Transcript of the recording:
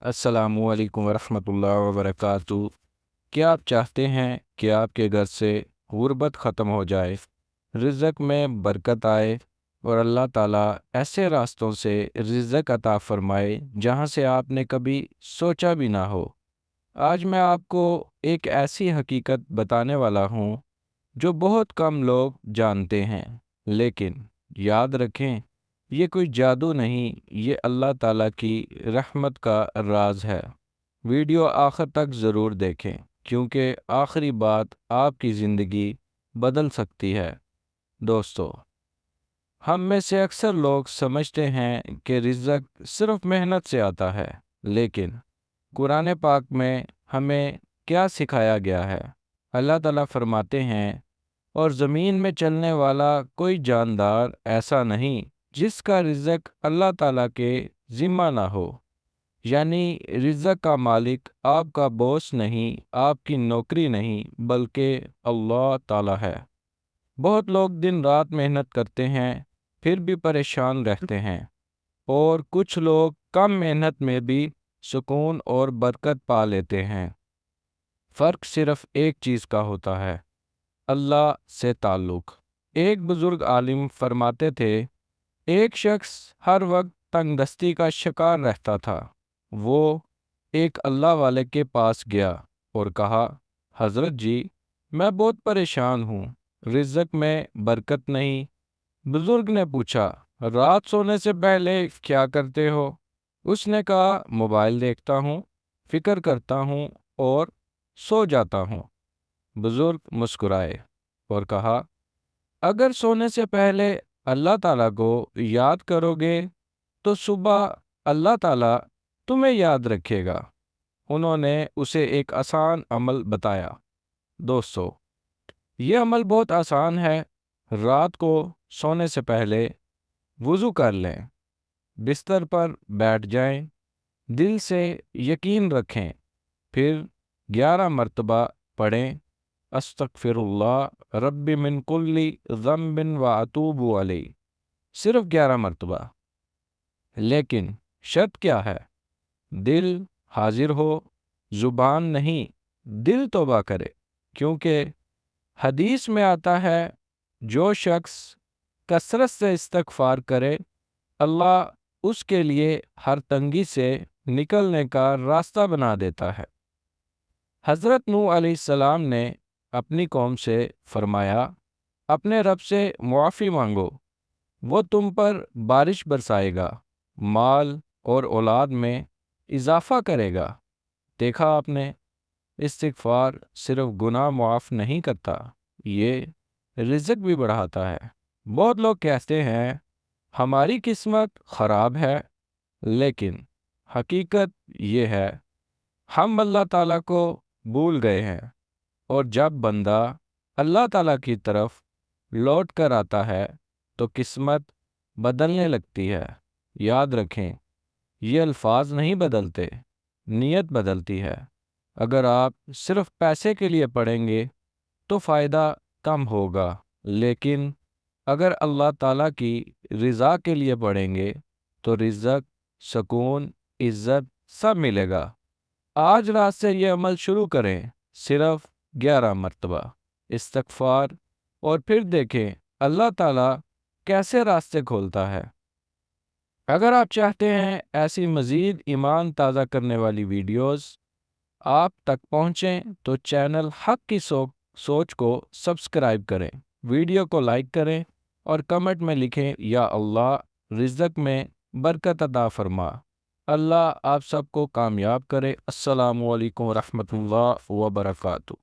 अस्सलामुअलैकुम वरहमतुल्लाहि वबरकातुहू। क्या आप चाहते हैं कि आपके घर से गुर्बत ख़त्म हो जाए, रिज़्क़ में बरकत आए और अल्लाह ताला ऐसे रास्तों से रिज़्क़ अता फ़रमाए जहां से आपने कभी सोचा भी ना हो? आज मैं आपको एक ऐसी हकीकत बताने वाला हूं जो बहुत कम लोग जानते हैं, लेकिन याद रखें, ये कोई जादू नहीं, ये अल्लाह ताला की रहमत का राज है। वीडियो आखिर तक ज़रूर देखें, क्योंकि आखिरी बात आपकी ज़िंदगी बदल सकती है। दोस्तों, हम में से अक्सर लोग समझते हैं कि रिज़्क़ सिर्फ मेहनत से आता है, लेकिन कुरान पाक में हमें क्या सिखाया गया है? अल्लाह ताला फरमाते हैं, और ज़मीन में चलने वाला कोई जानदार ऐसा नहीं जिसका रिज़्क़ अल्लाह ताला के ज़िम्मा ना हो। यानी रिज़्क़ का मालिक आपका बॉस नहीं, आपकी नौकरी नहीं, बल्कि अल्लाह ताला है। बहुत लोग दिन रात मेहनत करते हैं, फिर भी परेशान रहते हैं, और कुछ लोग कम मेहनत में भी सुकून और बरकत पा लेते हैं। फ़र्क सिर्फ एक चीज़ का होता है, अल्लाह से ताल्लुक़। एक बुज़ुर्ग आलिम फरमाते थे, एक शख्स हर वक्त तंगदस्ती का शिकार रहता था। वो एक अल्लाह वाले के पास गया और कहा, हज़रत जी, मैं बहुत परेशान हूँ, रिज़्क़ में बरकत नहीं। बुज़ुर्ग ने पूछा, रात सोने से पहले क्या करते हो? उसने कहा, मोबाइल देखता हूँ, फ़िक्र करता हूँ और सो जाता हूँ। बुज़ुर्ग मुस्कुराए और कहा, अगर सोने से पहले अल्लाह ताला को याद करोगे तो सुबह अल्लाह ताला तुम्हें याद रखेगा। उन्होंने उसे एक आसान अमल बताया। दोस्तों, ये अमल बहुत आसान है। रात को सोने से पहले वुज़ू कर लें, बिस्तर पर बैठ जाएं, दिल से यकीन रखें, फिर 11 मरतबा पढ़ें, अस्तगफिरुल्लाह रब्बी मिन कुल्ली ज़म्बिन व अतूबु अलैह। सिर्फ 11 मरतबा। लेकिन शर्त क्या है? दिल हाजिर हो, ज़ुबान नहीं। दिल तौबा करे, क्योंकि हदीस में आता है, जो शख्स कसरत से इस्तगफार करे, अल्लाह उसके लिए हर तंगी से निकलने का रास्ता बना देता है। हज़रत नूह अलैहिस्सलाम ने अपनी कौम से फरमाया, अपने रब से मुआफ़ी मांगो, वो तुम पर बारिश बरसाएगा, माल और औलाद में इजाफ़ा करेगा। देखा आपने, इस्तिग़फ़ार सिर्फ गुनाह मुआफ़ नहीं करता, ये रिज़्क़ भी बढ़ाता है। बहुत लोग कहते हैं, हमारी किस्मत ख़राब है, लेकिन हकीकत ये है, हम अल्लाह ताला को भूल गए हैं। और जब बंदा अल्लाह ताला की तरफ लौट कर आता है तो किस्मत बदलने लगती है। याद रखें, ये अल्फाज नहीं बदलते, नीयत बदलती है। अगर आप सिर्फ पैसे के लिए पढ़ेंगे तो फ़ायदा कम होगा, लेकिन अगर अल्लाह ताला की रज़ा के लिए पढ़ेंगे तो रिज़्क़, सुकून, इज़्ज़त सब मिलेगा। आज रात से ये अमल शुरू करें, सिर्फ 11 मरतबा इस्तग़फ़ार, और फिर देखें अल्लाह ताला कैसे रास्ते खोलता है। अगर आप चाहते हैं ऐसी मज़ीद ईमान ताज़ा करने वाली वीडियोस आप तक पहुँचें तो चैनल हक़ की सोच को सब्सक्राइब करें, वीडियो को लाइक करें और कमेंट में लिखें, या अल्लाह रिज़्क़ में बरकत अता फरमा। अल्लाह आप सबको कामयाब करे। अस्सलामु अलैकुम रहमतुल्लाह व बरकातुहू।